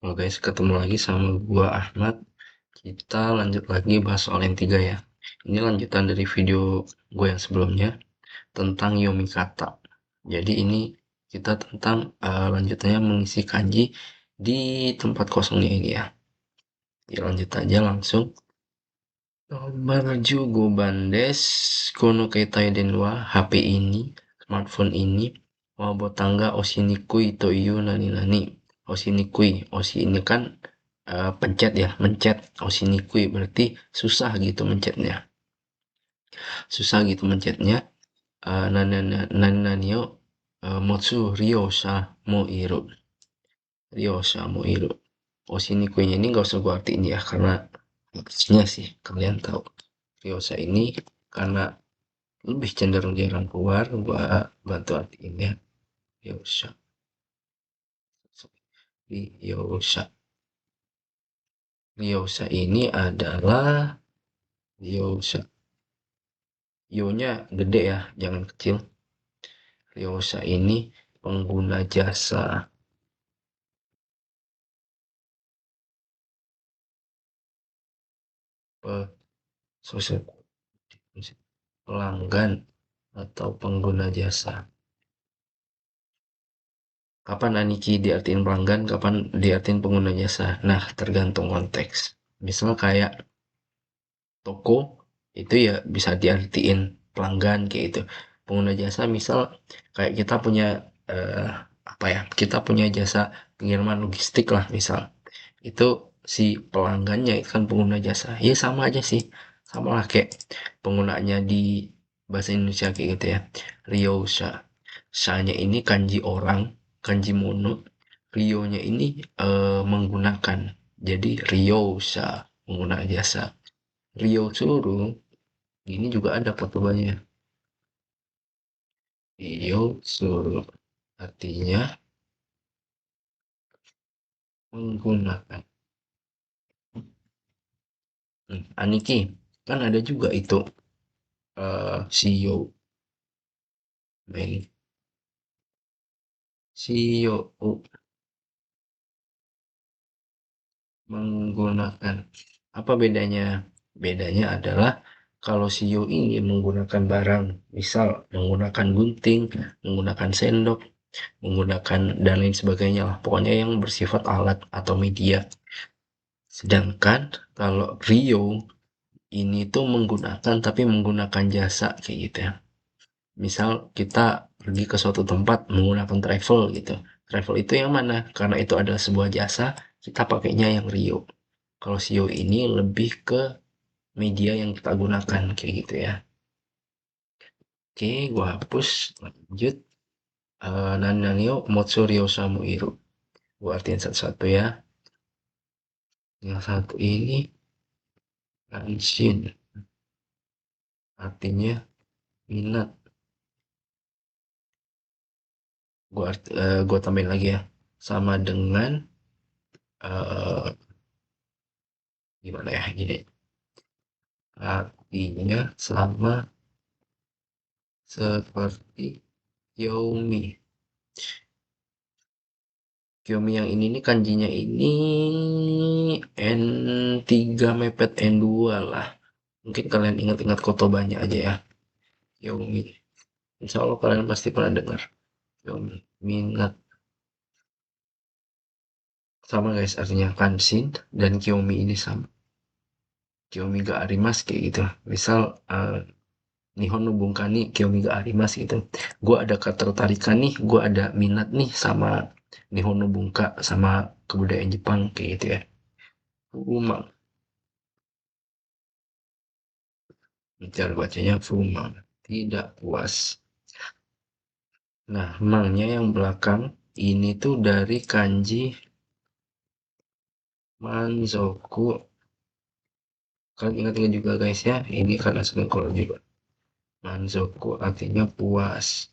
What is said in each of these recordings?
Halo guys, ketemu lagi sama gua Ahmad. Kita lanjut lagi bahas soal yang tiga ya. Ini lanjutan dari video gue yang sebelumnya tentang Yomi kata. Jadi ini kita tentang lanjutannya mengisi kanji di tempat kosongnya ini ya. Ya lanjut aja langsung. Nomorju go bandes kono ketai denwa HP ini, smartphone ini, wabotangga oshinikui to iyo nani nani. Oshinikui, oshi ini kan pencet ya, mencet. Oshinikui berarti susah gitu mencetnya. Susah gitu mencetnya. Nani nani yo motsu ryosha mo iru. Ryosha mo iru. Oshinikuinya ini gak usah gue artiin ya, karena maksudnya sih kalian tahu. Ryosa ini karena lebih cenderung jarang keluar, gua bantu artiin ya. Ryosa. Ryosa. Ryosa ini adalah Ryosa. Yo-nya gede ya, jangan kecil. Ryosa ini pengguna jasa sosial pelanggan atau pengguna jasa. Kapan Aniki diartiin pelanggan, kapan diartiin pengguna jasa? Nah, tergantung konteks. Misal kayak toko itu ya bisa diartiin pelanggan kayak gitu. Pengguna jasa misal kayak kita punya apa ya? Kita punya jasa pengiriman logistik lah misal. Itu si pelanggannya itu kan pengguna jasa. Ya sama aja sih. Sama lah kayak penggunaannya di bahasa Indonesia kayak gitu ya. Ryosha. Sha-nya ini kanji orang, kanji mono. Ryo-nya ini menggunakan. Jadi Ryosha menggunakan jasa. Rio Tsuru, ini juga ada fotonya. Rio Tsuru, artinya menggunakan. Aniki, kan ada juga itu CEO, main CEO menggunakan. Apa bedanya? Bedanya adalah kalau CEO ini menggunakan barang, misal menggunakan gunting, menggunakan sendok, menggunakan dan lain sebagainya lah. Pokoknya yang bersifat alat atau media. Sedangkan kalau Rio ini tuh menggunakan tapi menggunakan jasa kayak gitu ya. Misal kita pergi ke suatu tempat menggunakan travel gitu. Travel itu yang mana? Karena itu adalah sebuah jasa, kita pakainya yang Rio. Kalau Sio ini lebih ke media yang kita gunakan kayak gitu ya. Oke, gua hapus. Lanjut. Nananyo Motsuryo Samuiru. Gua artiin satu-satu ya. Yang satu ini Anshin. Artinya minat. Gua tambahin lagi ya. Sama dengan eh gimana ya gini. Artinya sama seperti Yomi. Yomi yang ini nih kanjinya ini N3 mepet N2 lah. Mungkin kalian ingat-ingat kotobanya aja ya. Yomi. Insya Allah kalian pasti pernah dengar. Yomi. Minat. Sama guys, artinya Kanshin dan Kiyomi ini sama. Kiyomi ga arimas kayak gitu. Misal Nihon no bunka nih Kiyomi ga arimas gitu. Gue ada ketertarikan nih, gue ada minat nih sama Nihon no bunka, sama kebudayaan Jepang kayak gitu ya. Fuma, cara bacanya Fuma, tidak puas. Nah, mangnya yang belakang ini tuh dari kanji Manzoku. Kalian ingat-ingat juga guys ya, ini karena sering keluar juga. Manzoku artinya puas.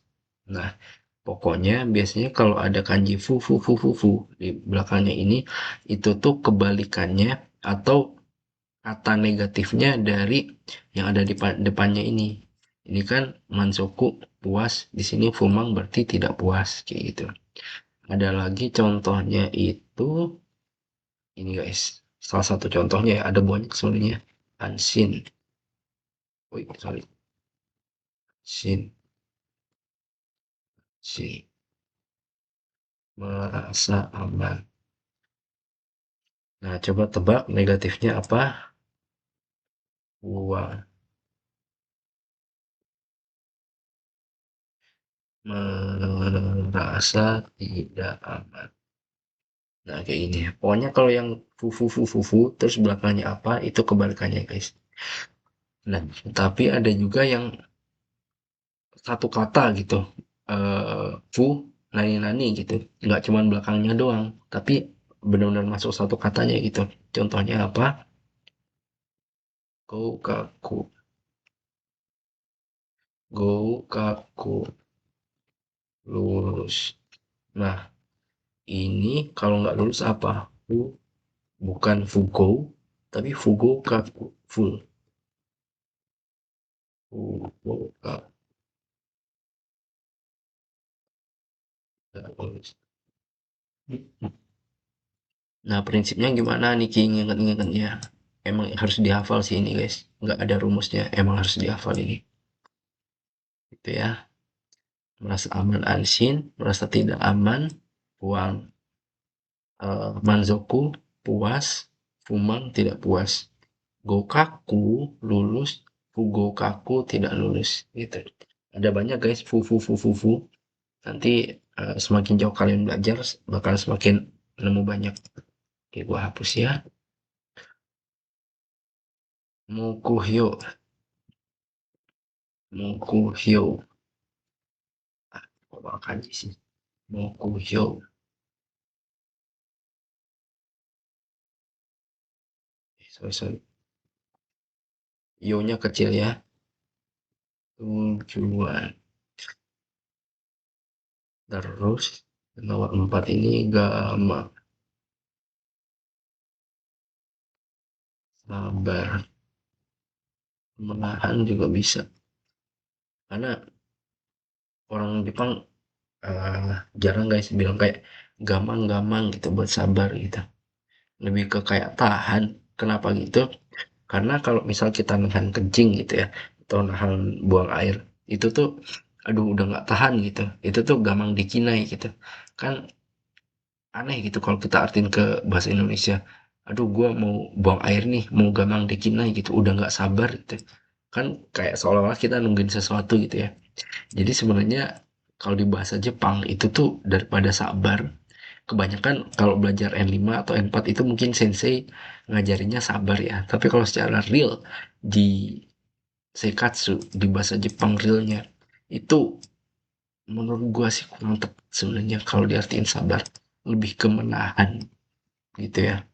Nah, pokoknya biasanya kalau ada kanji fu di belakangnya ini, itu tuh kebalikannya atau kata negatifnya dari yang ada di depannya ini. Ini kan manzoku puas, di sini fumang berarti tidak puas kayak gitu. Ada lagi contohnya itu Ini guys, salah satu contohnya ya, ada banyak sebenarnya. Ansin, wait, sorry, sin, si, merasa aman. Nah, coba tebak negatifnya apa? Uang, merasa tidak aman. Nah, kayak gini. Pokoknya kalau yang fu, terus belakangnya apa, itu kebalikannya, guys. Nah, tapi ada juga yang satu kata gitu. Fu, nani-nani gitu. Nggak cuman belakangnya doang, tapi benar-benar masuk satu katanya gitu. Contohnya apa? Goukaku, goukaku, lulus. Nah, ini kalau nggak lulus apa? Fu, bukan fugo, tapi fugokaku, full. Fugokaku, nggak lulus. Nah, prinsipnya gimana nih Ki nginget-ngingetnya? Emang harus dihafal sih ini guys. Nggak ada rumusnya, emang harus dihafal ini. Gitu ya. Merasa aman ansin, merasa tidak aman, puang. Manzoku, puas, fumang, tidak puas. Gokaku, lulus, fugokaku, tidak lulus. Gitu. Ada banyak guys, fu. Nanti semakin jauh kalian belajar, bakal semakin nemu banyak. Oke, gua hapus ya. Mukuhyo, mukuhyo. Bawa kanji sih. Mokuhyo. Sorry. Yo-nya kecil ya. Tujuan. Terus nomor 4 ini gama. Sabar. Menahan juga bisa. Karena orang Jepang jarang guys bilang kayak gamang-gamang gitu buat sabar gitu. Lebih ke kayak tahan. Kenapa gitu? Karena kalau misal kita nahan kencing gitu ya, atau nahan buang air, itu tuh aduh udah nggak tahan gitu. Itu tuh gamang dikinai gitu. Kan aneh gitu kalau kita artiin ke bahasa Indonesia. Aduh, gua mau buang air nih, mau gamang dikinai gitu, udah nggak sabar gitu. Kan kayak seolah-olah kita nungguin sesuatu gitu ya. Jadi sebenarnya kalau di bahasa Jepang itu tuh daripada sabar, kebanyakan kalau belajar N5 atau N4 itu mungkin sensei ngajarinnya sabar ya. Tapi kalau secara real di Seikatsu, di bahasa Jepang realnya, itu menurut gua sih kurang tepat sebenarnya kalau diartiin sabar. Lebih ke menahan gitu ya.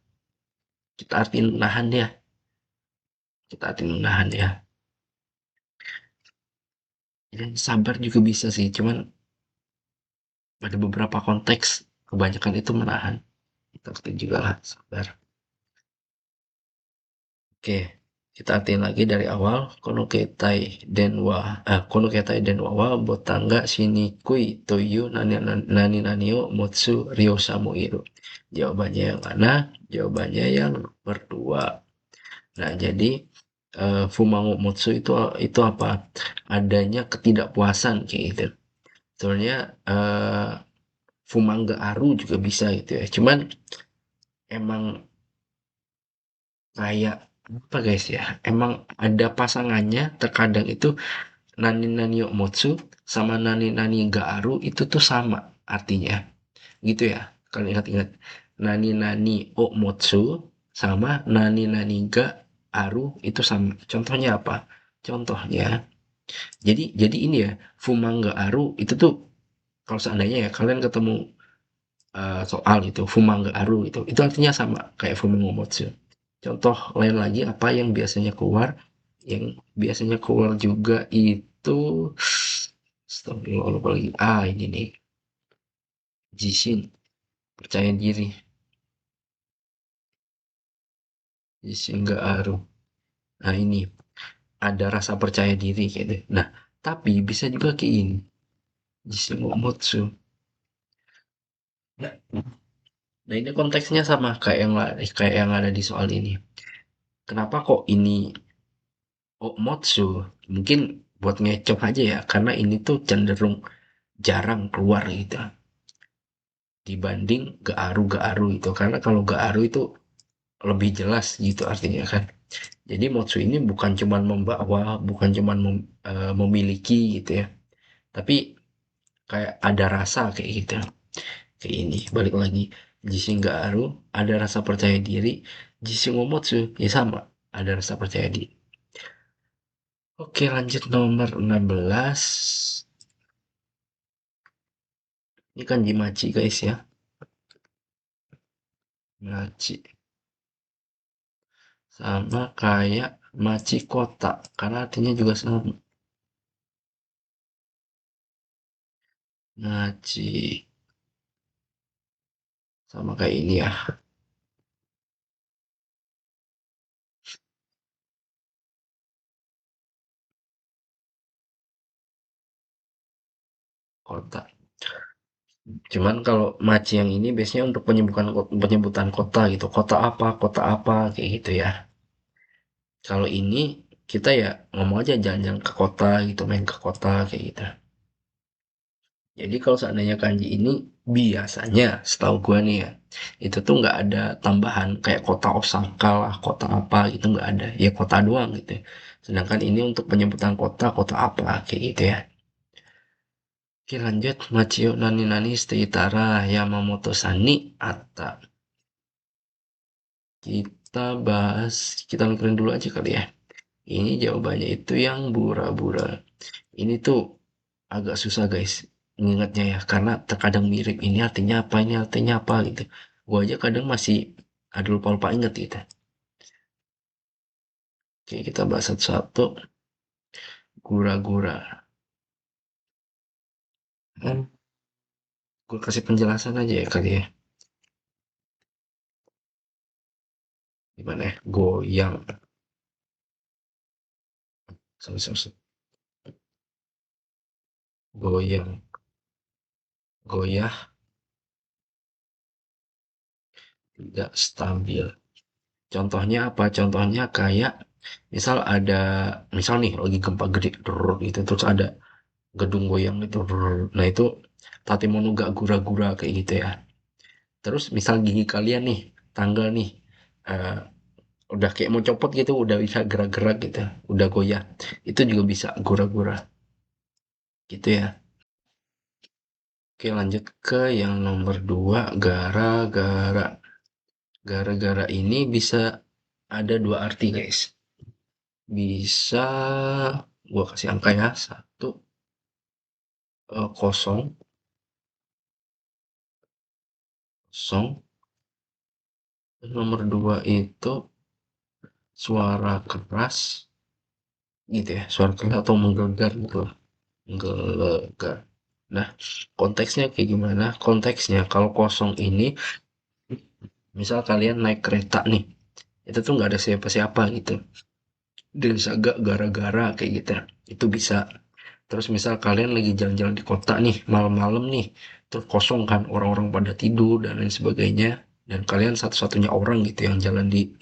Kita artiin menahan ya. Kita artiin menahan ya. Dan sabar juga bisa sih, cuman pada beberapa konteks kebanyakan itu menahan. Kita artiin juga lah sabar. Oke, kita artiin lagi dari awal. Kono ketai denwa wa botanga shinikui toyu nani nanio motsu ryo samu iru. Jawabannya yang mana? Jawabannya yang berdua. Nah, jadi fumango motsu itu apa? Adanya ketidakpuasan kayak gitu. Sebenarnya fumangga aru juga bisa gitu ya. Cuman emang kayak apa guys ya? Emang ada pasangannya terkadang itu nani nani motsu sama nani nani ga aru itu tuh sama artinya. Gitu ya. Kalian ingat-ingat nani nani motsu sama nani nani ga aru itu sama. Contohnya apa? Contohnya jadi ini ya, Fumangga Aru itu tuh kalau seandainya ya kalian ketemu soal gitu, Fumangga Aru itu artinya sama kayak Fumangomotsu. Contoh lain lagi apa yang biasanya keluar? Yang biasanya keluar juga itu, astagfirullah lupa lagi. Ini nih, Jishin, percaya diri, Jishin nggak Aru. Nah ini ada rasa percaya diri kayak gitu. Nah tapi bisa juga kayak ini, Jishin Momotsu. Nah, ini konteksnya sama kayak yang ada di soal ini. Kenapa kok ini Okmotsu? Mungkin buat ngecoh aja ya, karena ini tuh cenderung jarang keluar gitu dibanding Gaaru itu. Karena kalau Gaaru itu lebih jelas gitu artinya kan. Jadi Motsu ini bukan cuman membawa, bukan cuman memiliki gitu ya, tapi kayak ada rasa kayak gitu. Kayak ini, balik lagi. Jishin Gaaru ada rasa percaya diri, Jishin Momotsu ya sama, ada rasa percaya diri. Oke, lanjut nomor 16. Ini kan Jimachi guys ya. Machi sama kayak Machi kota karena artinya juga sama. Machi sama kayak ini ya, kota. Cuman kalau Machi yang ini biasanya untuk penyebutan kota gitu. Kota apa kayak gitu ya. Kalau ini kita ya ngomong aja jalan-jalan ke kota gitu, main ke kota kayak gitu. Jadi kalau seandainya kanji ini biasanya setahu gua nih ya, itu tuh nggak ada tambahan kayak kota Osaka lah, kota apa gitu nggak ada. Ya kota doang gitu. Sedangkan ini untuk penyebutan kota, kota apa kayak gitu ya. Oke lanjut, Machio Nani Nani Seitara Yamamoto Sani Atta. Kita mikirin dulu aja kali ya. Ini jawabannya itu yang Bura-Bura. Ini tuh agak susah guys mengingatnya ya, karena terkadang mirip ini artinya apa gitu. Gua aja kadang masih ada lupa-lupa inget gitu. Oke, kita bahas satu-satu. Gura-gura. Hmm, gue kasih penjelasan aja ya kali ya. Gimana ya? Goyang. Sorry, sorry, sorry. Goyang. Goyah. Tidak stabil. Contohnya apa? Contohnya kayak misal nih lagi gempa gede gitu terus ada gedung goyang gitu. Nah, itu Tatemono gak gura-gura kayak gitu ya. Terus misal gigi kalian nih, tanggal nih, eh, udah kayak mau copot gitu, udah bisa gerak-gerak gitu, udah goyah. Itu juga bisa gura-gura gitu ya. Oke, lanjut ke yang nomor 2, gara-gara. Gara-gara ini bisa ada dua arti guys. Bisa gua kasih angka ya, satu kosong, kosong. Nomor dua itu suara keras gitu ya, suara keras atau menggelegar gitu loh, menggelegar. Nah, konteksnya kayak gimana? Konteksnya kalau kosong ini, misal kalian naik kereta nih, itu tuh nggak ada siapa-siapa gitu. Dan agak gara-gara kayak gitu. Itu bisa. Terus misal kalian lagi jalan-jalan di kota nih, malam-malam nih, terus kosong kan, orang-orang pada tidur dan lain sebagainya. Dan kalian satu-satunya orang gitu yang jalan di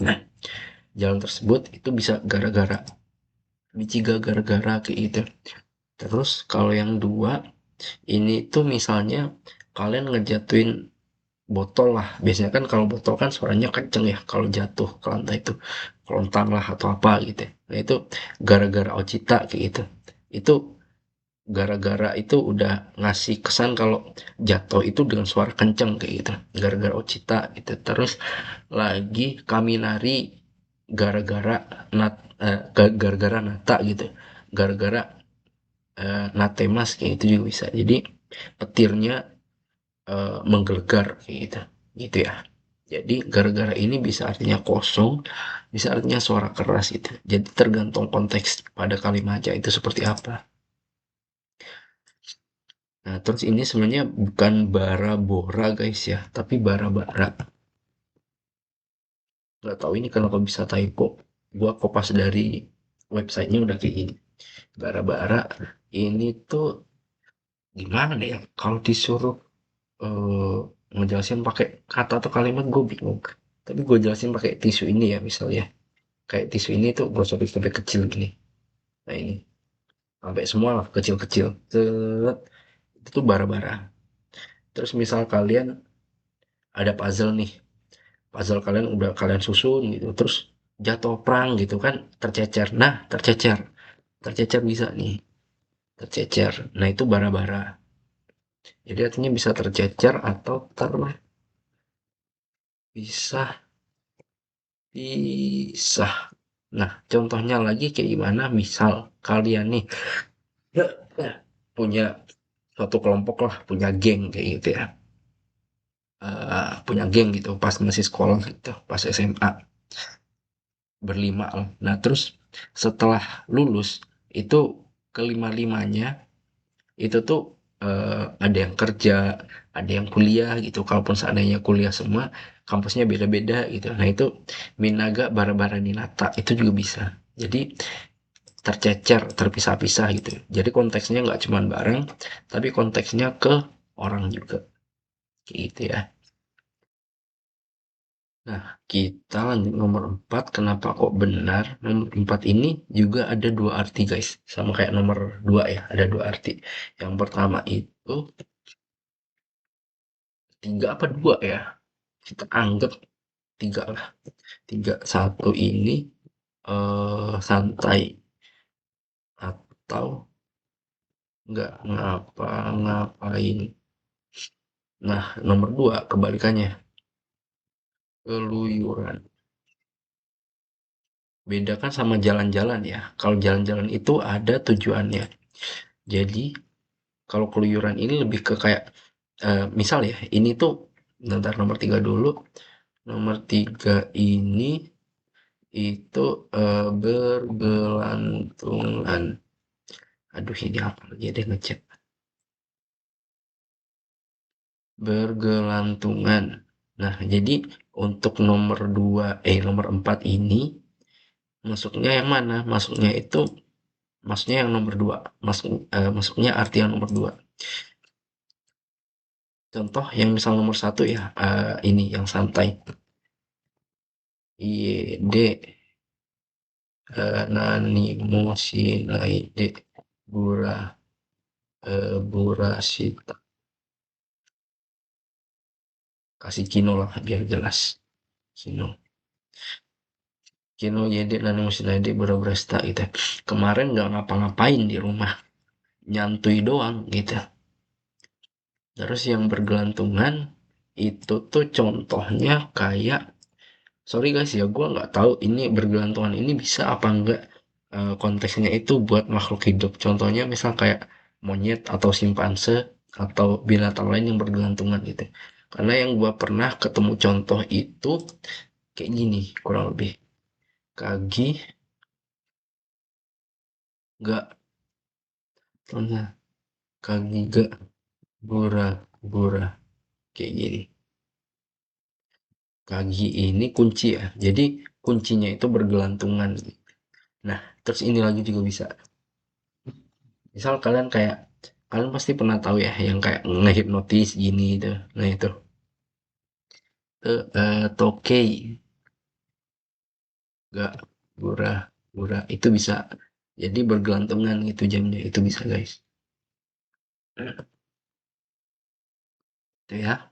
jalan tersebut, itu bisa gara-gara. Biciga gara-gara kayak gitu. Terus kalau yang dua, ini tuh misalnya kalian ngejatuhin botol lah. Biasanya kan kalau botol kan suaranya kenceng ya kalau jatuh ke lantai itu. Kelontang lah atau apa gitu. Nah itu gara-gara Ocita kayak gitu. Itu gara-gara itu udah ngasih kesan kalau jatuh itu dengan suara kenceng kayak gitu. Gara-gara Ocita gitu. Terus lagi Kaminari gara-gara gara-gara Nata gitu. Gara-gara Natemas kayak itu juga bisa. Jadi petirnya menggelegar kayak gitu. Gitu ya. Jadi gara-gara ini bisa artinya kosong, bisa artinya suara keras itu. Jadi tergantung konteks pada kalimatnya itu seperti apa. Nah, terus ini sebenarnya bukan bara bora guys ya, tapi bara bara. Nggak tahu ini kenapa bisa typo. Gua kopas dari websitenya udah kayak gini. Bara bara ini tuh gimana ya? Kalau disuruh ngejelasin pakai kata atau kalimat gue bingung. Tapi gue jelasin pakai tisu ini ya misalnya. Kayak tisu ini tuh gue sobek-sobek kecil gini. Nah ini sampai semua lah kecil-kecil. Itu tuh bara-bara. Terus misal kalian ada puzzle nih, puzzle kalian udah kalian susun gitu, terus jatuh perang gitu kan, tercecer. Nah, tercecer, tercecer bisa nih, tercecer. Nah itu bara-bara. Jadi artinya bisa tercecer atau terpisah, pisah. Nah, contohnya lagi kayak gimana? Misal kalian nih punya suatu kelompok lah, punya geng kayak gitu ya. Punya geng gitu pas masih sekolah gitu, pas SMA berlima lah. Nah, terus setelah lulus itu kelima-limanya itu tuh ada yang kerja, ada yang kuliah gitu. Kalaupun seandainya kuliah semua, kampusnya beda-beda gitu. Nah, itu Minaga Bara-Bara Ninata itu juga bisa. Jadi tercecer, terpisah-pisah gitu. Jadi konteksnya nggak cuma barang, tapi konteksnya ke orang juga. Kayak gitu ya. Nah, kita lanjut nomor 4. Kenapa kok benar? Nomor 4 ini juga ada dua arti, guys. Sama kayak nomor 2 ya, ada dua arti. Yang pertama itu, tiga apa dua ya? Kita anggap tiga lah. Tiga. Satu ini santai atau nggak ngapa-ngapain. Nah, nomor 2 kebalikannya, keluyuran. Beda kan sama jalan-jalan ya. Kalau jalan-jalan itu ada tujuannya. Jadi kalau keluyuran ini lebih ke kayak misal ya, ini tuh bentar nomor 3 dulu. Nomor 3 ini itu bergelantungan. Aduh ini apa lagi deh ngechat. Bergelantungan. Nah, jadi untuk nomor 4 ini masuknya yang mana? Masuknya yang nomor 2. Masuknya arti yang nomor 2. Contoh yang misal nomor 1 ya, ini yang santai. IED nani naide bura burasita. Kasih kino lah biar jelas. Kino. Kino yede nani naide bura burasita gitu. Kemarin nggak ngapa-ngapain di rumah. Nyantui doang gitu. Terus yang bergelantungan itu tuh contohnya kayak sorry guys ya gue nggak tahu ini bergelantungan ini bisa apa enggak konteksnya itu buat makhluk hidup. Contohnya misal kayak monyet atau simpanse atau binatang lain yang bergelantungan gitu. Karena yang gue pernah ketemu contoh itu kayak gini kurang lebih. Kagi gak tengah, kagi gak bura bura kayak gini. Kagi ini kunci ya. Jadi kuncinya itu bergelantungan. Nah, terus ini lagi juga bisa. Misal kalian pasti pernah tahu ya yang kayak ngehipnotis gini itu. Nah, itu tokei gak gura gura itu bisa. Jadi bergelantungan gitu jamnya itu bisa, guys. Itu ya.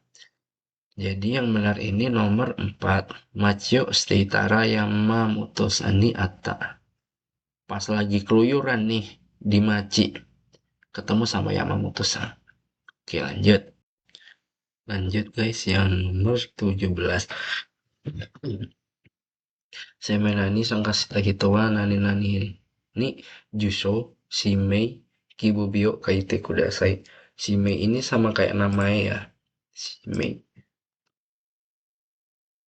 Jadi yang benar ini nomor 4. Machio Steitara Yamamoto Sani Atta. Pas lagi keluyuran nih di Machi ketemu sama Yamamoto-san. Oke, lanjut. Lanjut guys, yang nomor 17. Semenani Sangkashita Hitowa Nani Nani ni Jusho Shimei Kibubio Kaite Kudasai. Shimei ini sama kayak namanya ya. Shimei.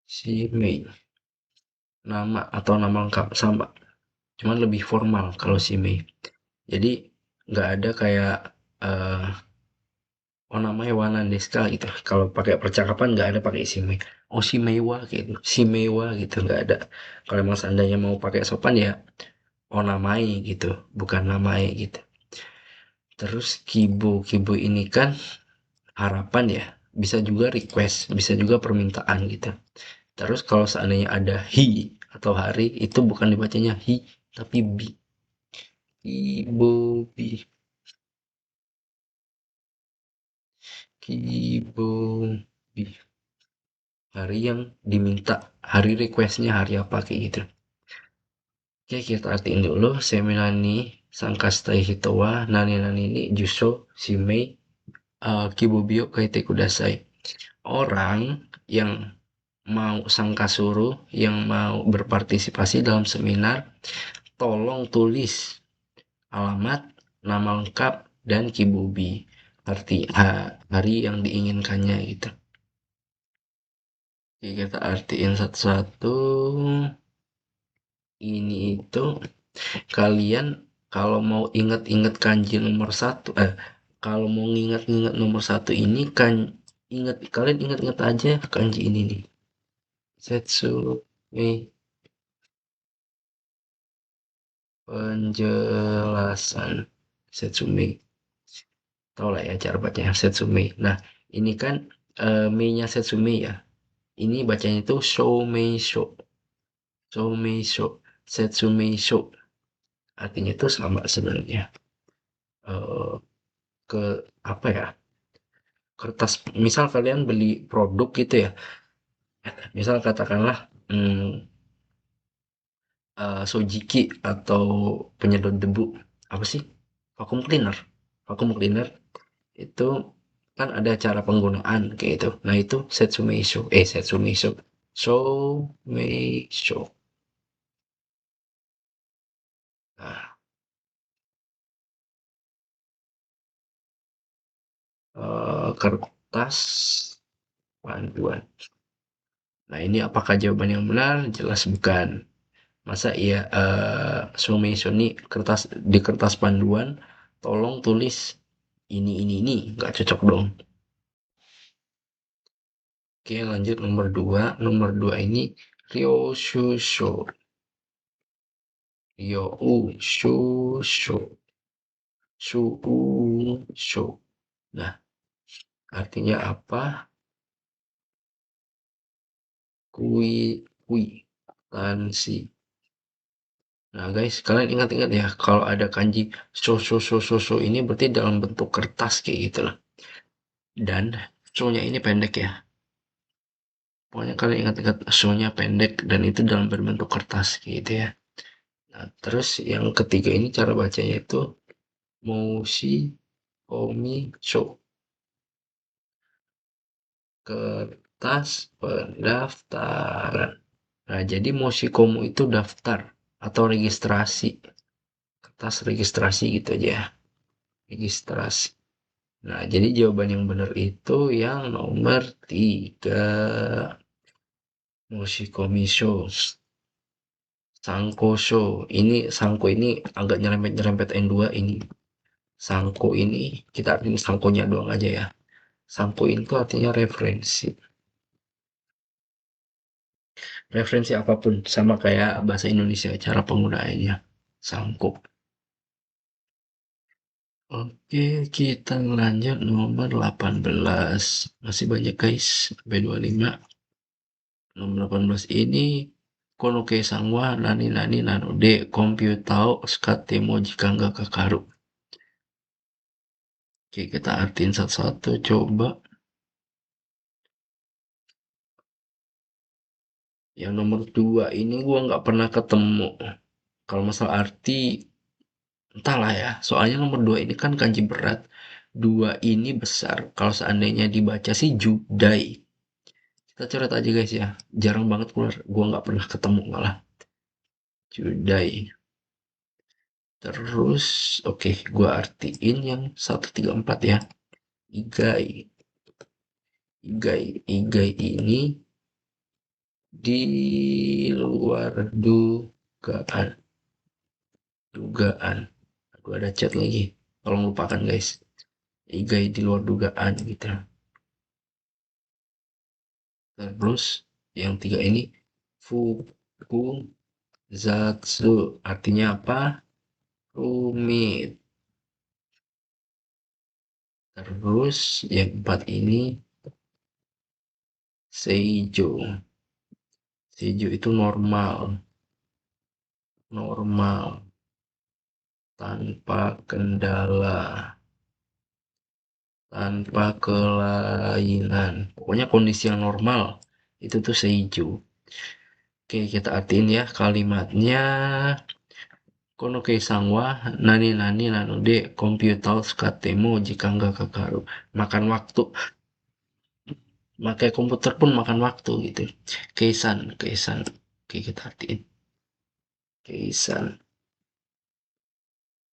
Shimei. Nama atau nama lengkap sama. Cuman lebih formal kalau Shimei. Jadi nggak ada kayak eh oh namanya Wana Deska gitu. Kalau pakai percakapan nggak ada pakai Shimei. Oh Shimewa gitu. Shimewa gitu nggak ada. Kalau emang seandainya mau pakai sopan ya oh namai gitu. Bukan namai gitu. Terus Kibo. Kibo ini kan harapan ya. bisa juga request, bisa juga permintaan gitu. Terus kalau seandainya ada he atau hari, itu bukan dibacanya hi, tapi bi. Ibu bi, ibu bi. Hari yang diminta, hari requestnya hari apa kayak gitu. Oke, kita artiin dulu. Seminani Sankastai Hitowa Nani Nani ini Juso Shimei Kibubio Kaite Kudasai. Orang yang mau sangkasuru, yang mau berpartisipasi dalam seminar, tolong tulis alamat, nama lengkap, dan kibubi. Arti hari yang diinginkannya gitu. Oke, kita artiin satu-satu. Ini itu kalian kalau mau ingat-ingat kanji nomor satu, kalau mau ngingat-ngingat nomor satu ini kan kalian ingat-ingat aja kanji ini nih. Setsu penjelasan Setsume. Tahu lah ya cara bacanya Setsume. Nah, ini kan mei-nya Setsume ya. Ini bacanya itu Shomeisho. Shomeisho. Setsumeisho. Artinya itu sama sebenarnya. Eh, ke apa ya? Kertas, misal kalian beli produk gitu ya. Misal katakanlah Sojiki atau penyedot debu. Apa sih? Vacuum cleaner. Vacuum cleaner itu kan ada cara penggunaan kayak itu. Nah itu Setsumeisho. Setsumeisho. Shomeisho. Nah, kertas panduan. Nah ini apakah jawaban yang benar? Jelas bukan. Masa iya Shomeisho ini di kertas panduan tolong tulis ini. Nggak cocok dong. Oke, lanjut nomor 2. Nomor 2 ini Ryoshusho. Ryoshusho. Shusho. Nah, artinya apa? Kui. Tansi. Nah, guys, kalian ingat-ingat ya, kalau ada kanji so ini berarti dalam bentuk kertas kayak gitu lah. Dan so-nya ini pendek ya. Pokoknya kalian ingat-ingat so-nya pendek dan itu dalam berbentuk kertas kayak gitu ya. Nah, terus yang ketiga ini cara bacanya itu Moshi Omi Show. Kertas pendaftaran. Nah, jadi Moshikomu itu daftar atau registrasi. Kertas registrasi gitu aja ya. Registrasi. Nah, jadi jawaban yang benar itu yang nomor 3. Moshikomi Show. Sangko Show. Ini Sangko ini agak nyerempet-nyerempet N2 ini. Sangko ini kita artinya sangkonya doang aja ya. Sangko itu artinya referensi. Referensi apapun sama kayak bahasa Indonesia cara penggunaannya. Sangko. Oke, kita lanjut nomor 18. Masih banyak guys, sampai 25. Nomor 18 ini Konoke Sangwa Nani Nani Nanode Komputao Skatemo jika nggak kakaru. Oke, kita artiin satu-satu coba. Yang nomor 2 ini gua nggak pernah ketemu. Kalau masalah arti, entahlah ya. Soalnya nomor 2 ini kan kanji berat. Dua ini besar. Kalau seandainya dibaca sih Judai. Kita coret aja guys ya. Jarang banget keluar. Gua nggak pernah ketemu malah. Judai. Terus, oke, gua artiin yang 134 ya. Igai. Igai ini di luar dugaan. Dugaan. Aduh, ada chat lagi. Tolong lupakan guys. Igai di luar dugaan gitu. Terus yang 3 ini fuku zatsu artinya apa? Rumit. Terus yang 4 ini Seijo. Seijo itu normal, normal, tanpa kendala, tanpa kelainan. Pokoknya kondisi yang normal. Itu tuh seijo. Oke, kita artiin ya kalimatnya. Kono keisang wa nani nani nano de komputer skatemo jika nggak kakaru. Makan waktu. Pakai komputer pun makan waktu gitu. Keisan, keisan. Oke, kita artiin. Keisan,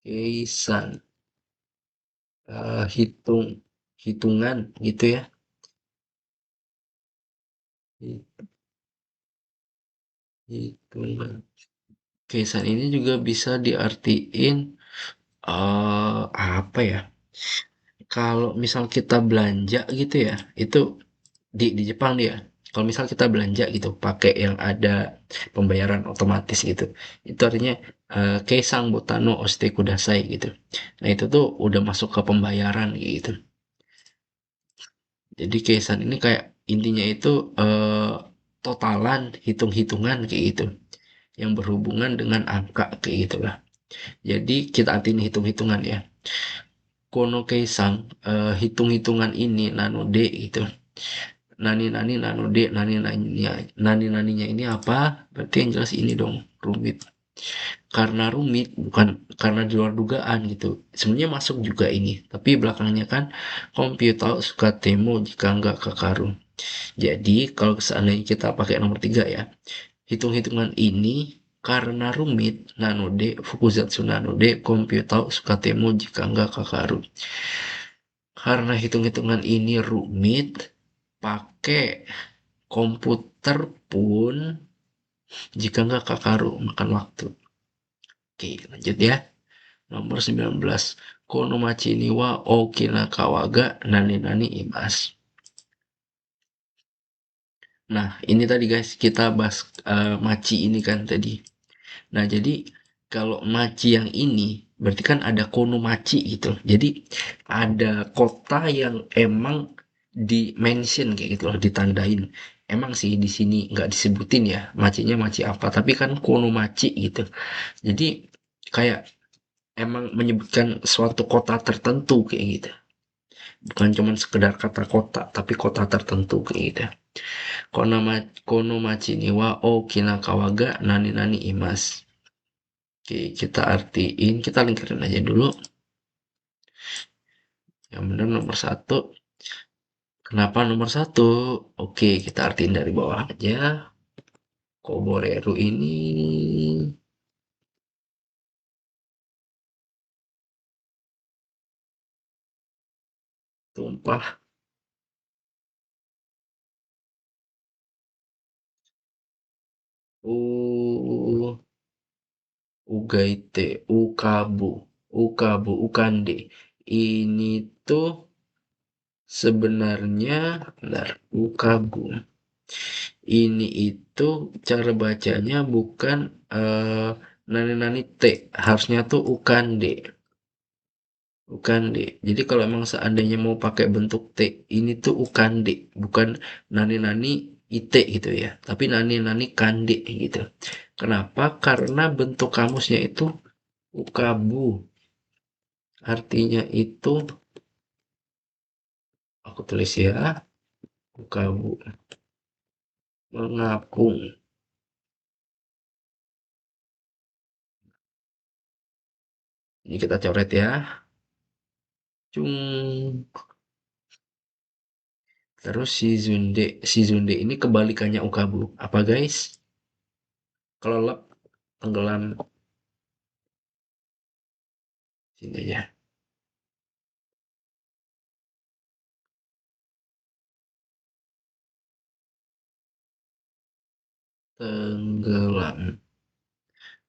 keisan. Hitung, hitungan gitu ya. Hitungan. Keisan ini juga bisa diartiin apa ya? Kalau misal kita belanja gitu ya, itu di Jepang dia. Kalau misal kita belanja gitu, pakai yang ada pembayaran otomatis gitu, itu artinya keisang botano oshite kudasai gitu. Nah itu tuh udah masuk ke pembayaran gitu. Jadi keisan ini kayak intinya itu totalan, hitung-hitungan kayak gitu, yang berhubungan dengan angka kayak gitulah. Jadi kita artiin hitung-hitungan ya. Kono keisang, hitung-hitungan ini nano de gitu. Nani nani nano de nani naninya ini apa? Berarti yang jelas ini dong, rumit. Karena rumit bukan karena di luar dugaan gitu. Sebenarnya masuk juga ini, tapi belakangnya kan komputer suka temo jika nggak kakaru. Jadi kalau seandainya kita pakai nomor 3 ya, hitung-hitungan ini karena rumit nanode fukuzatsu nanode komputer suka temo jika nggak kakaru. Karena hitung-hitungan ini rumit, pakai komputer pun jika nggak kakaru makan waktu. Oke, lanjut ya. Nomor 19. Konomachi ni wa okinakawa ga nani nani imas. Nah, ini tadi guys kita bahas maci ini kan tadi. Nah, jadi kalau maci yang ini berarti kan ada konomachi gitu. Jadi ada kota yang emang di mention kayak gitu loh, ditandain. Emang sih di sini nggak disebutin ya macinya maci apa, tapi kan konomachi gitu. Jadi kayak emang menyebutkan suatu kota tertentu kayak gitu. Bukan cuma sekedar kata kota, tapi kota tertentu kayak gitu. Konomachi ni wa okinakawa ga nani nani imas. Oke, kita artiin, kita lingkarin aja dulu. Yang benar nomor 1. Kenapa nomor 1? Oke, kita artiin dari bawah aja. Koboreru ini tumpah u ugaite, ukabu, ukabu, ukande. Ini tuh sebenarnya, bentar, ukabu. Ini itu cara bacanya bukan nani-nani T, harusnya tuh ukande. Ukande. Jadi kalau emang seandainya mau pakai bentuk T, ini tuh ukande, bukan nani-nani IT gitu ya, tapi nani-nani kande gitu. Kenapa? Karena bentuk kamusnya itu ukabu. Artinya itu, aku tulis ya, ukabu, mengapung. Ini kita coret ya. Cung. Terus si Zunde ini kebalikannya Ukabu. Apa guys? Kelelep, tenggelam, sini aja. Tenggelam.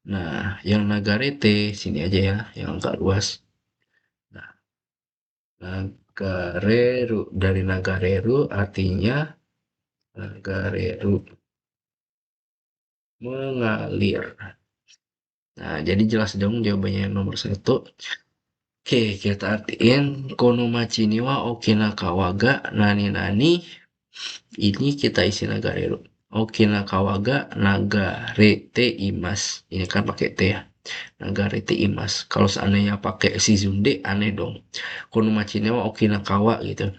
Nah, yang Nagarete sini aja ya, yang agak luas. Nah, Nagareru dari Nagareru artinya Nagareru mengalir. Nah, jadi jelas dong jawabannya yang nomor 1. Oke, kita artiin konomachi ni wa okinakawa ga nani nani. Ini kita isi Nagareru. Okinakawa ga nagarete imas. Ini kan pakai T ya. Nagarete imas. Kalau seandainya pakai Shizunde aneh dong. Konomachi wa Okinakawa gitu.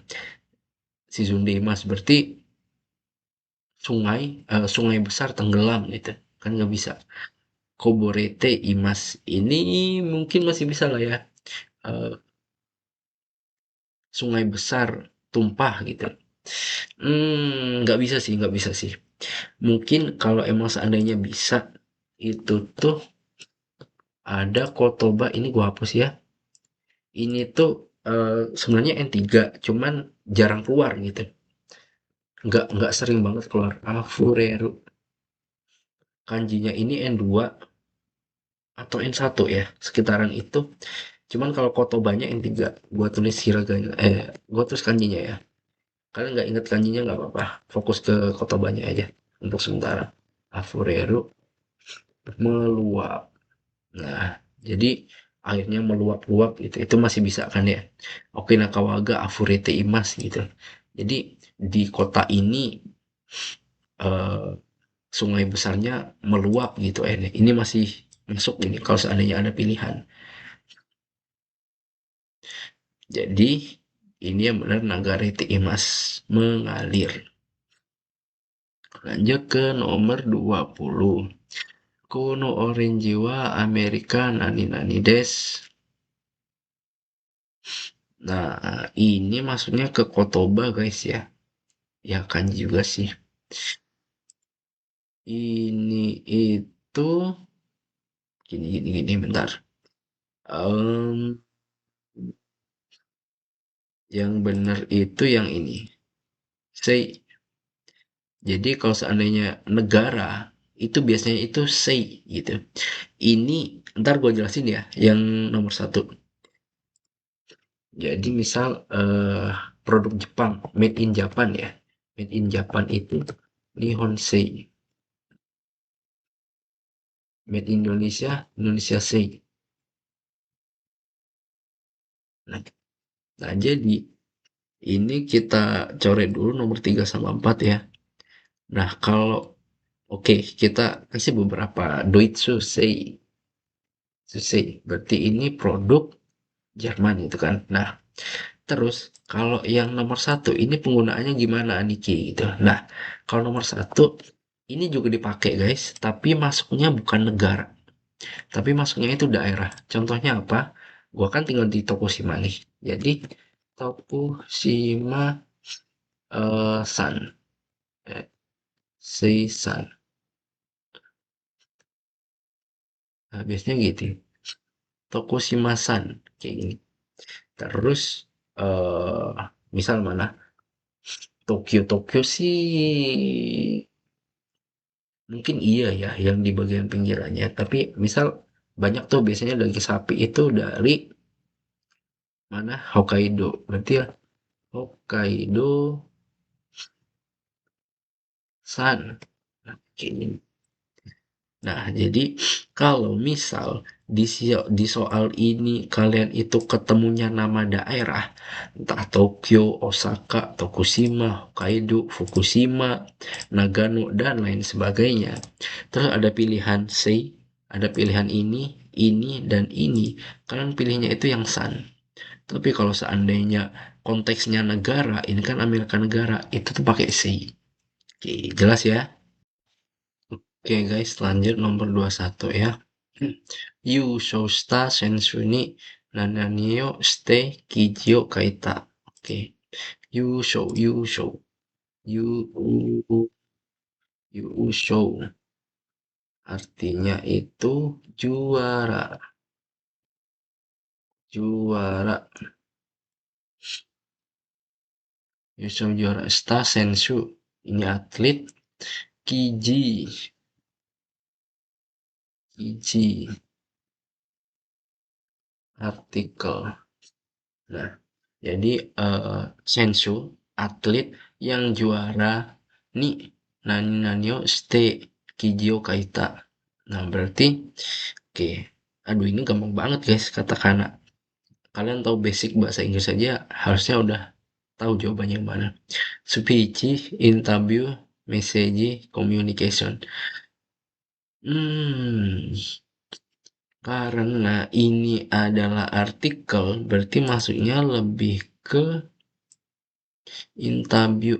Shizunde imas berarti sungai sungai besar tenggelam gitu. Kan nggak bisa. Koborete imas. Ini mungkin masih bisa lah ya. Eh, sungai besar tumpah gitu. Nggak bisa sih, nggak bisa sih. Mungkin kalau emang seandainya bisa, itu tuh ada Kotoba, ini gua hapus ya. Ini tuh sebenarnya N3, cuman jarang keluar gitu. Nggak sering banget keluar. Afureru. Kanjinya ini N2 atau N1 ya, sekitaran itu. Cuman kalau Kotobanya N3, gua tulis hiraganya, gua tulis kanjinya ya. Kalian nggak inget kanjinya nggak apa-apa, fokus ke Kotobanya aja untuk sementara. Afureru meluap. Nah, jadi airnya meluap-luap gitu. Itu masih bisa kan ya? Okinakawaga Afurete Imas gitu. Jadi di kota ini eh, sungai besarnya meluap gitu airnya. Ini masih masuk ini kalau seandainya ada pilihan. Jadi ini yang benar Nagarete Imas mengalir. Lanjut ke nomor 20. Kono orange wa Amerika nani nani des. Nah, ini maksudnya ke Kotoba guys ya. Ya kan juga sih. Ini itu gini bentar. Em, yang benar itu yang ini. Say. Jadi kalau seandainya negara itu biasanya itu say gitu. Ini ntar gue jelasin ya yang nomor satu. Jadi misal produk Jepang, made in Japan ya. Made in Japan itu Nihonsei. Made in Indonesia, Indonesia Sei. Nah, nah jadi ini kita coret dulu nomor 3 sama 4 ya. Nah, kalau oke, kita kasih beberapa Deutsche Sei. Sei. Berarti ini produk Jerman itu kan. Nah, terus kalau yang nomor satu ini penggunaannya gimana Niki gitu. Nah, kalau nomor satu ini juga dipakai guys, tapi masuknya bukan negara, tapi masuknya itu daerah. Contohnya apa? Gua kan tinggal di Tokushima nih. Jadi Tokushima San, eh, Seisan. Nah, biasanya gitu. Tokushima-san kayak gini. Terus eh misal mana? Tokyo Tokyo sih mungkin iya ya yang di bagian pinggirannya. Tapi misal banyak tuh biasanya daging sapi itu dari mana? Hokkaido. Berarti ya Hokkaido San. Nah, kayak gini. Nah, jadi kalau misal di soal ini kalian itu ketemunya nama daerah, entah Tokyo, Osaka, Tokushima, Hokkaido, Fukushima, Nagano, dan lain sebagainya. Terus ada pilihan sei, ada pilihan ini, dan ini. Kalian pilihnya itu yang san. Tapi kalau seandainya konteksnya negara, ini kan Amerika negara, itu tuh pakai sei. Oke, jelas ya? Oke guys, lanjut nomor 21 ya. You show star sensu ni nananiyo shite kijio kaita. Oke. You you show. Artinya itu juara. Juara. You show juara. Star sensu. Ini atlet. Kiji. Kiji. Artikel. Nah, jadi sensu atlet yang juara ni nani nanio shite kijio kaita. Nah, berarti oke. Aduh, ini gampang banget guys katakana. Kalian tahu basic bahasa Inggris aja harusnya udah Tahu jawabannya yang mana? Speech, interview, message, communication. Hmm, karena ini adalah artikel, berarti masuknya lebih ke interview.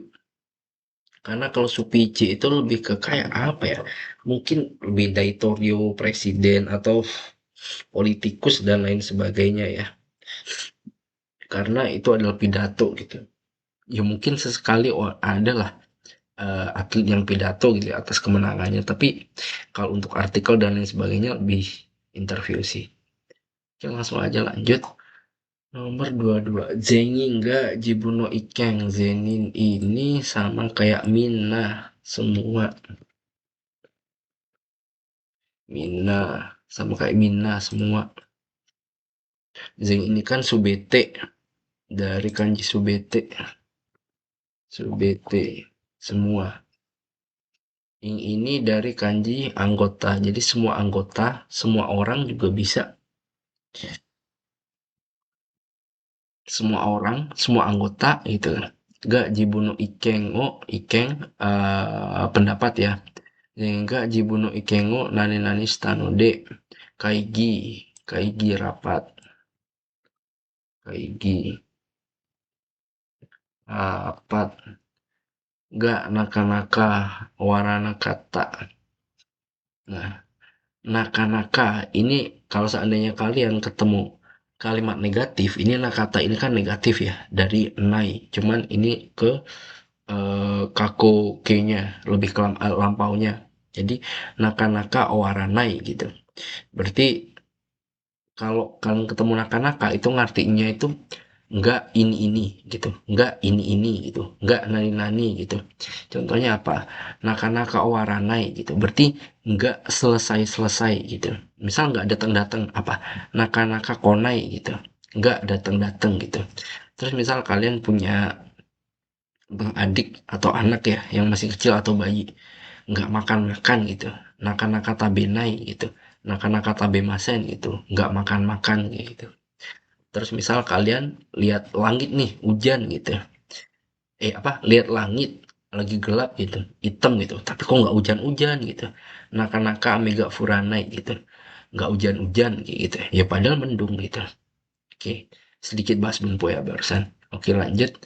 Karena kalau Supici itu lebih ke kayak apa ya? Mungkin lebih daitorio presiden atau politikus dan lain sebagainya ya. Karena itu adalah pidato gitu. Ya mungkin sesekali ada lah atlet yang pidato gitu ya, atas kemenangannya. Tapi kalau untuk artikel dan lain sebagainya lebih interview sih. Oke, langsung aja lanjut. Nomor 22. Zenginga Jibuno Ikeng. Zenin ini sama kayak Mina semua. Mina sama kayak Mina semua. Zeng ini kan subete dari kanji subete. Subete semua. Yang ini dari kanji anggota. Jadi semua anggota, semua orang juga bisa. Semua orang, semua anggota gitu. Gak jibuno ikeng, oh ikeng pendapat ya. Sehingga jibuno ikengo nani nani stano de kaigi, kaigi rapat, kaigi rapat. Gak naka-naka warana kata. Nah, naka-naka ini kalau seandainya kalian ketemu kalimat negatif, ini nakata ini kan negatif ya dari nai. Cuman ini ke kako ke-nya lebih ke lampaunya. Jadi naka-naka owaranai gitu. Berarti kalau kalian ketemu naka-naka itu ngartinya itu enggak ini gitu, enggak ini gitu, enggak nani-nani gitu. Contohnya apa? Naka-naka owaranai gitu. Berarti enggak selesai-selesai gitu. Misal enggak datang-datang apa? Naka-naka konai gitu. Enggak datang-datang gitu. Terus misal kalian punya adik atau anak ya yang masih kecil atau bayi nggak makan-makan gitu, naka-naka tabenai gitu, naka-naka tabemasen gitu, nggak makan-makan gitu. Terus misal kalian lihat langit nih hujan gitu, apa lihat langit lagi gelap gitu, hitam gitu, tapi kok nggak hujan-hujan gitu, naka-naka mega furanai gitu, nggak hujan-hujan gitu, ya padahal mendung gitu. Oke, sedikit bahas Benpo ya barusan. Oke lanjut.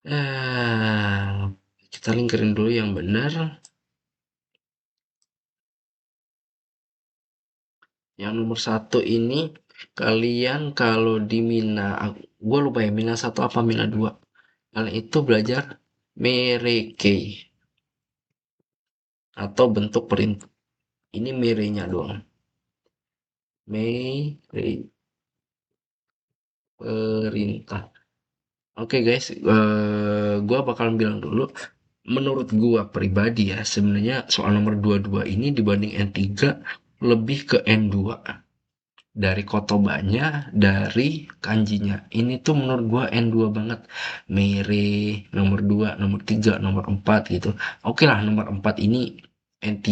eh kita lingkarin dulu yang benar. Yang nomor satu ini kalian kalau di Mina, gue lupa ya Mina satu apa Mina dua. Kalian itu belajar mereke atau bentuk perintah. Ini merenya doang. Mere perintah. Oke guys, gue bakalan bilang dulu. Menurut gua pribadi ya, sebenarnya soal nomor 22 ini dibanding N3 lebih ke N2. Dari kotobanya, dari kanjinya. Ini tuh menurut gua N2 banget. Mere, nomor 2, nomor 3, nomor 4 gitu. Oke lah, nomor 4 ini N3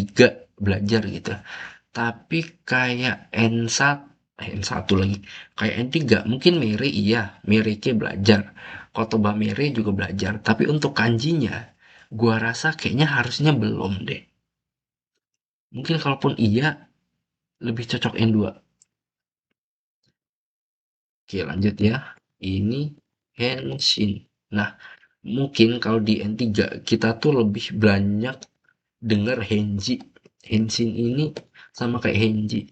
belajar gitu. Tapi kayak N1, N1 lagi. Kayak N3, mungkin Mere iya, Mereke belajar. Kotoba Mere juga belajar. Tapi untuk kanjinya, gua rasa kayaknya harusnya belum deh. Mungkin kalaupun iya, lebih cocok N2. Oke, lanjut ya. Ini Henshin. Nah, mungkin kalau di N3 kita tuh lebih banyak dengar Henji. Henshin ini sama kayak Henji,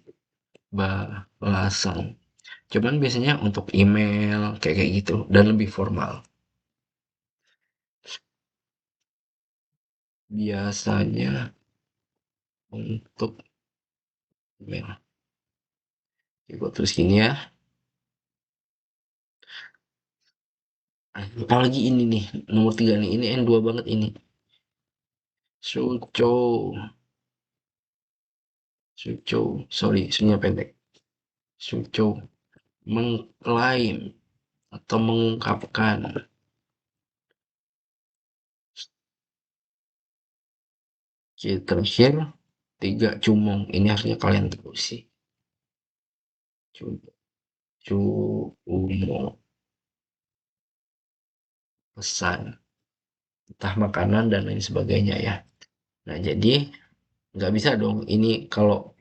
balasan. Cuman biasanya untuk email kayak kayak gitu dan lebih formal. Biasanya untuk email. Oke, gua tulis gini ya. Apalagi ini nih, nomor 3 nih. Ini N2 banget ini. Suco. Suco. Sorry, sunya pendek. Suco. Mengklaim atau mengungkapkan. Oke, terakhir tiga cumong. Ini harusnya kalian tahu sih. Cumong. pesan, entah makanan dan lain sebagainya ya. Nah, jadi nggak bisa dong ini kalau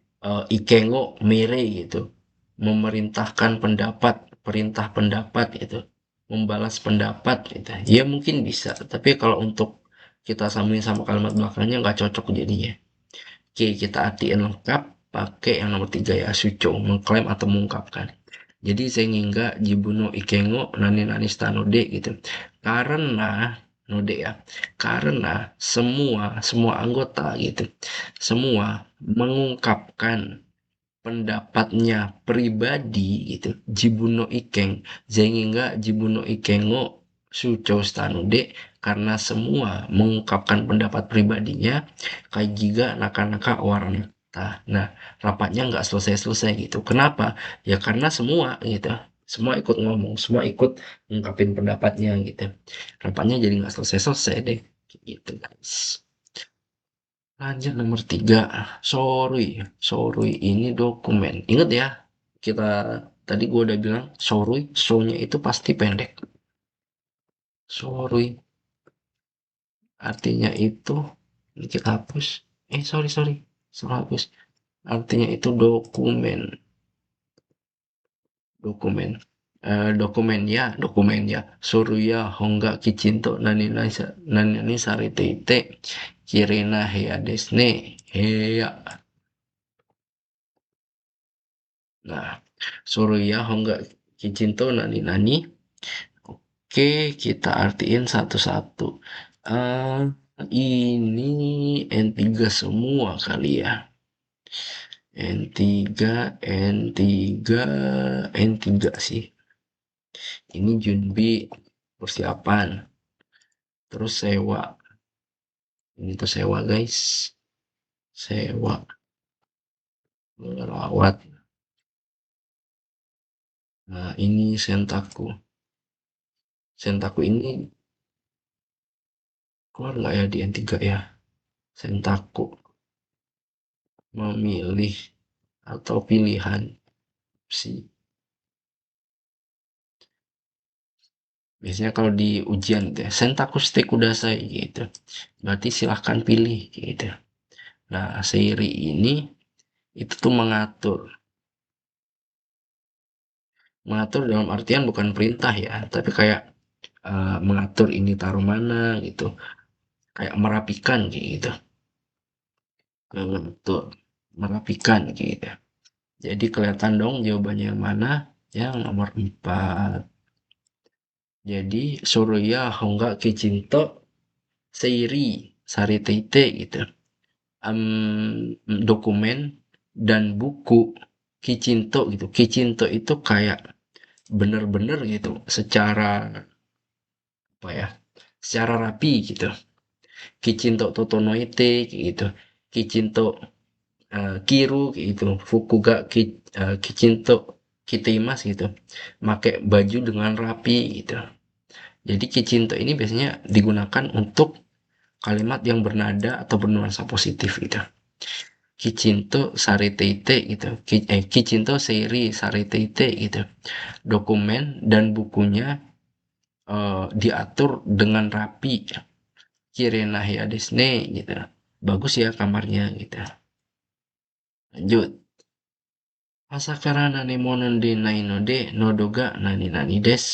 Ikengo mere gitu, memerintahkan pendapat, perintah pendapat gitu, membalas pendapat gitu. Ya mungkin bisa, tapi kalau untuk kita sambungin sama kalimat belakangnya nggak cocok jadinya. Oke, kita artiin lengkap pakai yang nomor tiga ya, suco, mengklaim atau mengungkapkan. Jadi sehingga Jibuno Ikengo Nani Nani Stanode gitu. Karena node ya. Karena semua anggota gitu. Semua mengungkapkan pendapatnya pribadi gitu. Jibuno Ikeng sehingga Jibuno Ikengo Suco Stanode karena semua mengungkapkan pendapat pribadinya kayak giga naka-naka warna. Nah, rapatnya nggak selesai-selesai gitu. Kenapa? Ya karena semua gitu. Semua ikut ngomong, semua ikut ngungkapin pendapatnya gitu. Rapatnya jadi nggak selesai-selesai deh. Gitu guys. Lanjut nomor tiga, sorry. Sorry ini dokumen. Ingat ya, kita tadi gua udah bilang sorry, so-nya itu pasti pendek. Sorry artinya itu, ini kita hapus. Sorry, salah hapus. Artinya itu dokumen, dokumen. Dokumen ya. Suruya Hongga Kicinto Nani Sarite Ite Kirena Hea Desne Hea. Nah, Suruya Hongga Kicinto Nani. Oke, kita artiin satu-satu. Eh, ini N3 semua kali ya. N3, N3, N3 sih. Ini Junbi persiapan. Terus sewa. Ini tuh sewa guys. Sewa. Merawat. Nah, ini Sentaku. Sentaku ini keluar nggak ya di N3 ya? Sentaku. Memilih atau pilihan sih. Biasanya kalau di ujian deh, Sentaku stick udah saya gitu. Berarti silahkan pilih gitu. Nah, Seiri ini itu tuh mengatur. Mengatur dalam artian bukan perintah ya, tapi kayak mengatur ini taruh mana gitu. Kayak merapikan gitu. Mengatur, merapikan gitu. Jadi kelihatan dong jawabannya yang mana? Yang nomor 4. Jadi Surya Hongga Kicinto Seiri Sariteite gitu. Dokumen dan buku Kicinto gitu. Kicinto itu kayak bener-bener gitu secara apa ya? Secara rapi gitu. Kicinto Totonoite gitu. Kicinto Kiru gitu. Fukuga Kicinto Kiteimas gitu. Pakai baju dengan rapi gitu. Jadi Kicinto ini biasanya digunakan untuk kalimat yang bernada atau bernuansa positif gitu. Kicinto Sariteite gitu. Kicinto Seri Sariteite gitu. Dokumen dan bukunya diatur dengan rapi. Kirena ya desne gitu. Bagus ya kamarnya gitu. Lanjut. Asakara nani monon de naino de nodoga nani nani des.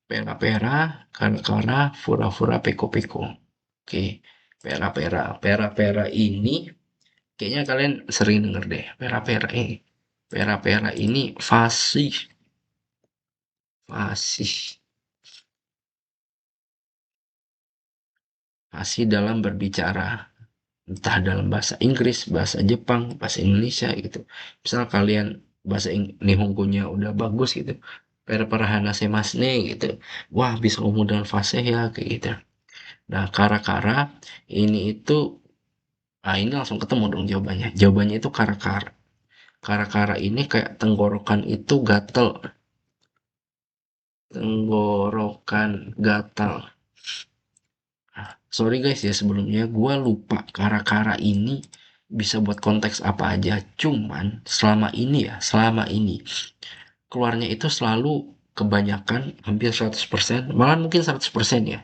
Pera pera, kara fura fura peko peko. Oke, pera pera. Pera pera ini kayaknya kalian sering denger deh. Pera pera ini. Pera pera ini fasih. Fasih. Fasih dalam berbicara. Entah dalam bahasa Inggris, bahasa Jepang, bahasa Indonesia gitu. Misal kalian bahasa Nihongo-nya udah bagus gitu. Pera para hanase masne gitu. Wah, bisa ngomong dengan fasih ya kayak gitu. Nah, kara-kara ini itu ini langsung ketemu dong jawabannya. Jawabannya itu kara-kara. Kara-kara ini kayak tenggorokan itu gatel. Tenggorokan gatal. Sorry guys ya sebelumnya gue lupa kara-kara ini bisa buat konteks apa aja. Cuman selama ini keluarnya itu selalu kebanyakan hampir 100%, malah mungkin 100% ya,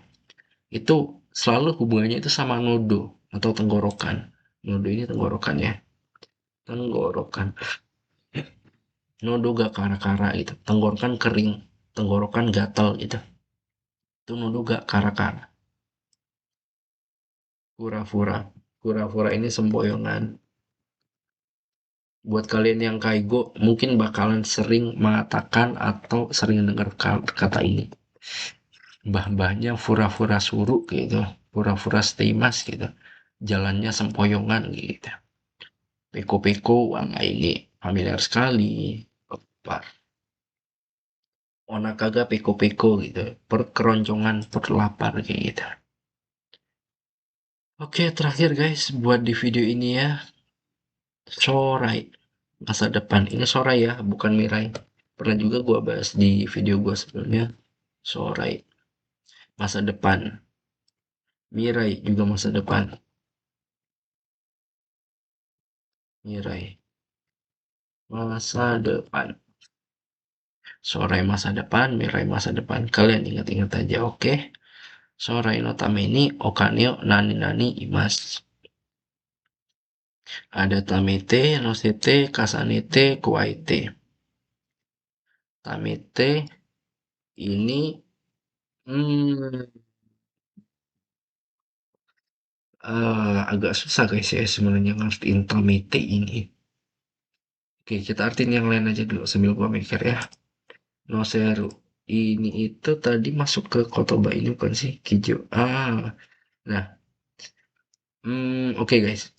itu selalu hubungannya itu sama nodo atau tenggorokan. Nodo ini tenggorokan ya, tenggorokan. Nodo gak kara-kara gitu, tenggorokan kering, tenggorokan gatal gitu. Itu nodo gak kara-kara. Pura-pura. Pura-pura ini sempoyongan. Buat kalian yang kaigo, mungkin bakalan sering mengatakan atau sering dengar kata ini. Mbah-mbahnya pura-pura suruk gitu, pura-pura stay mas gitu. Jalannya sempoyongan gitu. Peko-peko, wah ini familiar sekali. Pak, ona kagak peko-peko gitu. Perut keroncongan, perut lapar kayak gitu. Oke, terakhir guys, buat di video ini ya, Sorai, masa depan. Ini Sorai ya, bukan Mirai. Pernah juga gua bahas di video gua sebelumnya. Sorai, masa depan. Mirai juga masa depan. Mirai, masa depan. Sorai masa depan, Mirai masa depan. Kalian ingat-ingat aja, oke? Sorai no tameni, okaneo nani nani imas. Ada tamete, nosete, kasanete, kuaite. Tamete ini hmm, agak susah guys ya sebenarnya ngertiin tamete ini. Oke, kita artiin yang lain aja dulu sambil gua mikir ya. Noseru. Ini itu tadi masuk ke kotoba ini bukan sih? Kijo. Nah, oke guys.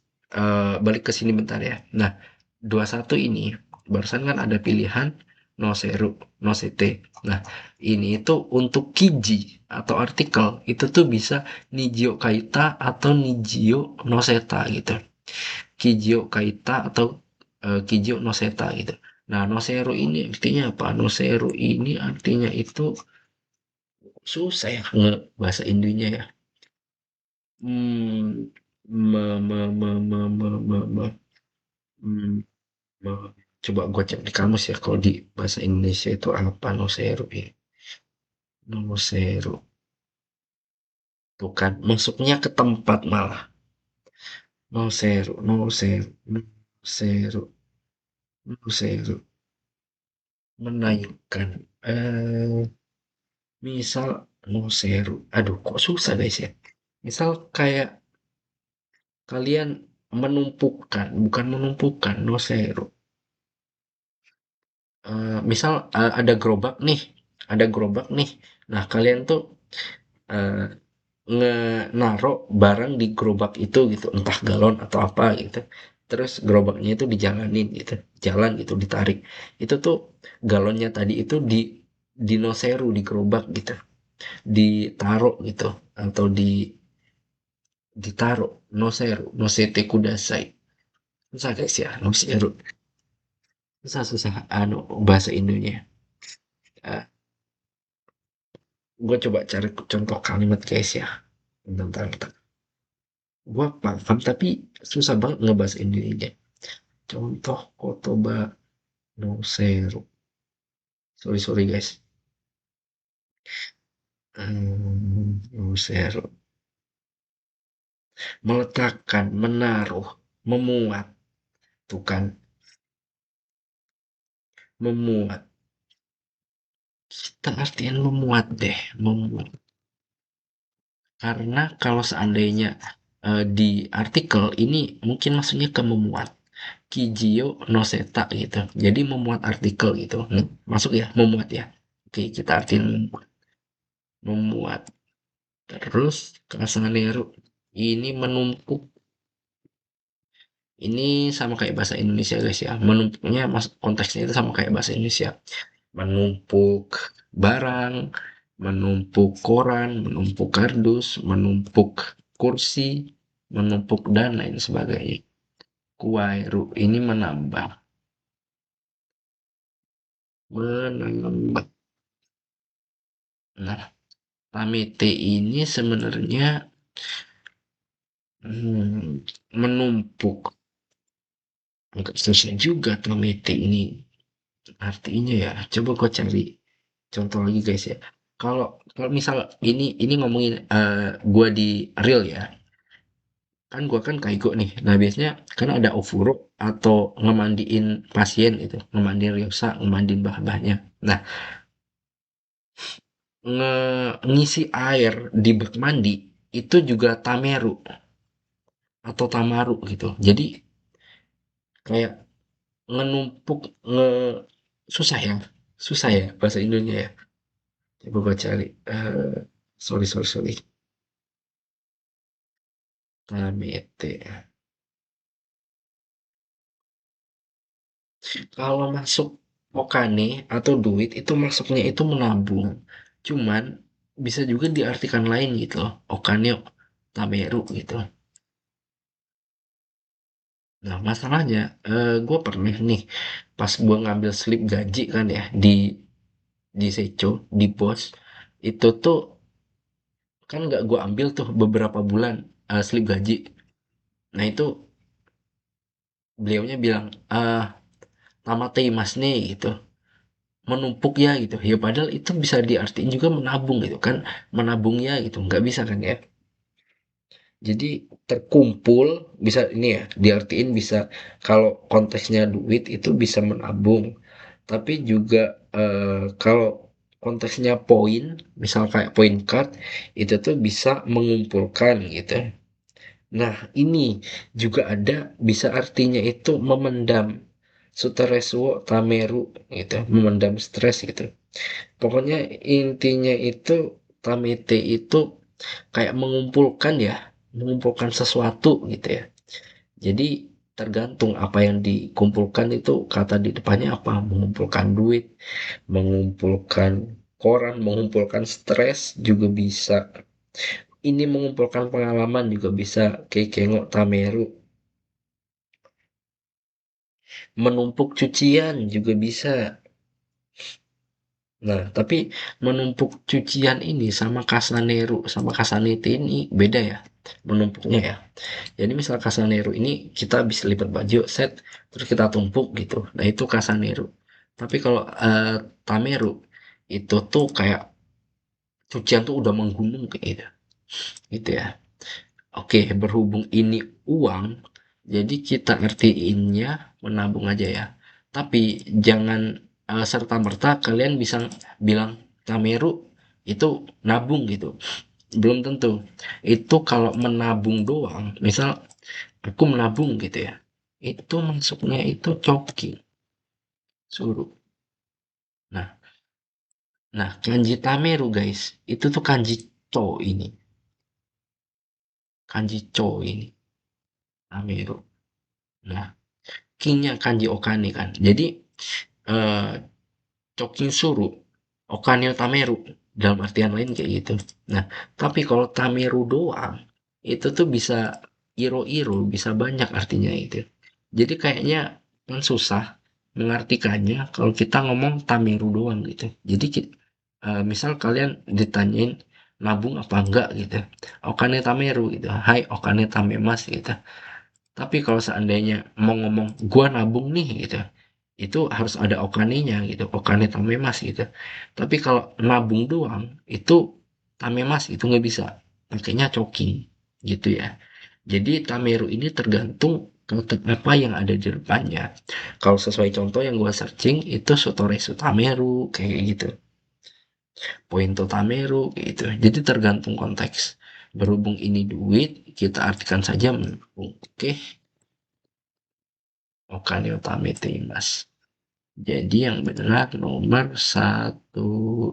Balik ke sini bentar ya. Nah, 21 ini barusan kan ada pilihan Noseru, Nosete. Nah, ini itu untuk Kiji atau artikel itu tuh bisa Nijio Kaita atau Nijio Noseta gitu. Kijio Kaita atau Kijio Noseta gitu. Nah, Noseru ini artinya apa? Noseru ini artinya itu susah ya bahasa Indonya ya. Hmm, me, me, me, me, me, me, me, hmm, coba gue cek di kamus ya kalau di bahasa Indonesia itu apa Noseru ya. Noseru. Tuh kan, masuknya ke tempat malah. Noseru, Noseru, Noseru, Noseru. Menaikkan. Misal Noseru. Aduh, kok susah guys ya. Misal kayak kalian menumpukan, bukan menumpukan, Noseru. Misal ada gerobak nih, ada gerobak nih. Nah, kalian tuh eh, naro barang di gerobak itu gitu, entah galon atau apa gitu. Terus gerobaknya itu dijalanin gitu, jalan gitu ditarik. Itu tuh galonnya tadi itu dinoseru di gerobak gitu, ditaruh gitu atau ditaruh noseru, nosete kudasai. Susah guys ya, noseru. Susah susah bahasa Indonya. Uh, gue coba cari contoh kalimat guys ya. Bentar, bentar. Gue paham tapi susah banget ngebahas Indonesia. Contoh kotoba no seru. Sorry sorry guys. No seru. Meletakkan, menaruh, memuat. Tuh kan, memuat. Kita artian memuat deh, memuat. Karena kalau seandainya di artikel ini mungkin maksudnya ke memuat. Kijio no seta gitu. Jadi memuat artikel gitu. Masuk ya, memuat ya. Oke, kita artiin memuat. Memuat. Terus Kasaneru ini menumpuk. Ini sama kayak bahasa Indonesia guys ya. Menumpuknya konteksnya itu sama kayak bahasa Indonesia. Menumpuk barang, menumpuk koran, menumpuk kardus, menumpuk kursi, menumpuk dan lain sebagainya. Kuairu ini menambah. Menambah. Nah, Tamete ini sebenarnya menumpuk. Enggak susah juga Tamete ini artinya ya. Coba kau cari. contoh lagi guys ya. Kalau kalau misal ini ngomongin gua di real ya. Kan gua kan kaigo nih. Nah, biasanya kan ada ofuro atau ngemandiin pasien itu, ngemandiin Ryosa, ngemandiin bah-bahnya. Nah, ngisi air di bak mandi itu juga tameru atau tamaru gitu. Jadi kayak ngenumpuk nge susah ya. Susah ya bahasa Indonesia ya. Coba gua cari. Sorry sorry sorry. Tamete. Kalau masuk Okane atau duit itu masuknya itu menabung. Cuman bisa juga diartikan lain gitu loh. Okane tameru gitu. Nah, masalahnya gue pernah nih pas gue ngambil slip gaji kan ya di Seco, di pos itu tuh kan nggak gue ambil tuh beberapa bulan slip gaji. Nah itu beliaunya bilang tamate mas nih gitu. Menumpuk ya gitu ya padahal itu bisa diartikan juga menabung gitu kan menabung ya gitu nggak bisa kan ya jadi terkumpul bisa ini ya diartiin bisa kalau konteksnya duit itu bisa menabung tapi juga kalau konteksnya poin misal kayak poin card itu tuh bisa mengumpulkan gitu nah ini juga ada bisa artinya itu memendam Sutereswo tameru gitu memendam stres gitu. Pokoknya intinya itu Tamete itu kayak mengumpulkan ya, mengumpulkan sesuatu gitu ya. Jadi tergantung apa yang dikumpulkan itu kata di depannya apa, mengumpulkan duit, mengumpulkan koran, mengumpulkan stres juga bisa. Ini mengumpulkan pengalaman juga bisa, kayak kengok Tameru, menumpuk cucian juga bisa. Nah, tapi menumpuk cucian ini sama Casanero sama Casanete ini beda ya menumpuknya ya. Jadi misal Casanero ini kita habis lipat baju set terus kita tumpuk gitu. Nah, itu Casanero. Tapi kalau Tamero itu tuh kayak cucian tuh udah menggunung kayak gitu. Gitu ya. Oke, berhubung ini uang, jadi kita artiinnya menabung aja ya. Tapi jangan serta-merta kalian bisa bilang Tameru itu nabung gitu. Belum tentu. Itu kalau menabung doang, misal aku menabung gitu ya. Itu masuknya itu coki, suruh. Nah, nah kanji Tameru guys, itu tuh kanji co ini. Kanji co ini, Tameru. Nah, kingnya kanji Okane kan. Jadi eh, Chokin Suru, Okane Tameru dalam artian lain kayak gitu. Nah, tapi kalau Tameru doang itu tuh bisa iro-iro, bisa banyak artinya itu. Jadi kayaknya kan susah mengartikannya kalau kita ngomong Tameru doang gitu. Jadi misal kalian ditanyain nabung apa enggak gitu. Okane Tameru gitu. Hai Okane Tamemas gitu. Tapi kalau seandainya mau ngomong gua nabung nih gitu, itu harus ada okaninya gitu, okane tamemas gitu. Tapi kalau nabung doang itu tamemas itu nggak bisa, pakainya choking gitu ya. Jadi tameru ini tergantung kata apa yang ada di depannya. Kalau sesuai contoh yang gua searching itu sotoresu tameru kayak gitu, pointo tameru gitu. Jadi tergantung konteks. Berhubung ini duit, kita artikan saja menabung. Oke, okane utamete mas. Jadi yang benar nomor satu.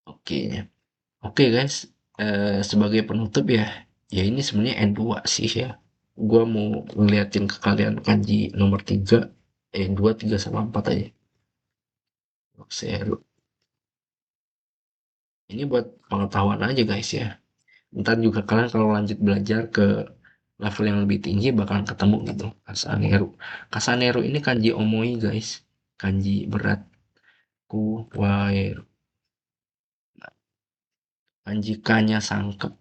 Oke. Oke guys. Sebagai penutup ya. Ya ini sebenarnya N2 sih ya. Gua mau ngeliatin ke kalian kanji nomor 3. 2, 3 sama 4 aja. Seru. Ini buat pengetahuan aja guys ya. Ntar juga kalian kalau lanjut belajar ke level yang lebih tinggi bakalan ketemu gitu. Kasaneru. Kasaneru ini kanji omoi guys. Kanji berat. Kuwaeru. Anjikanya sangkep.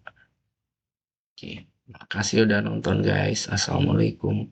Oke, makasih udah nonton guys. Assalamualaikum.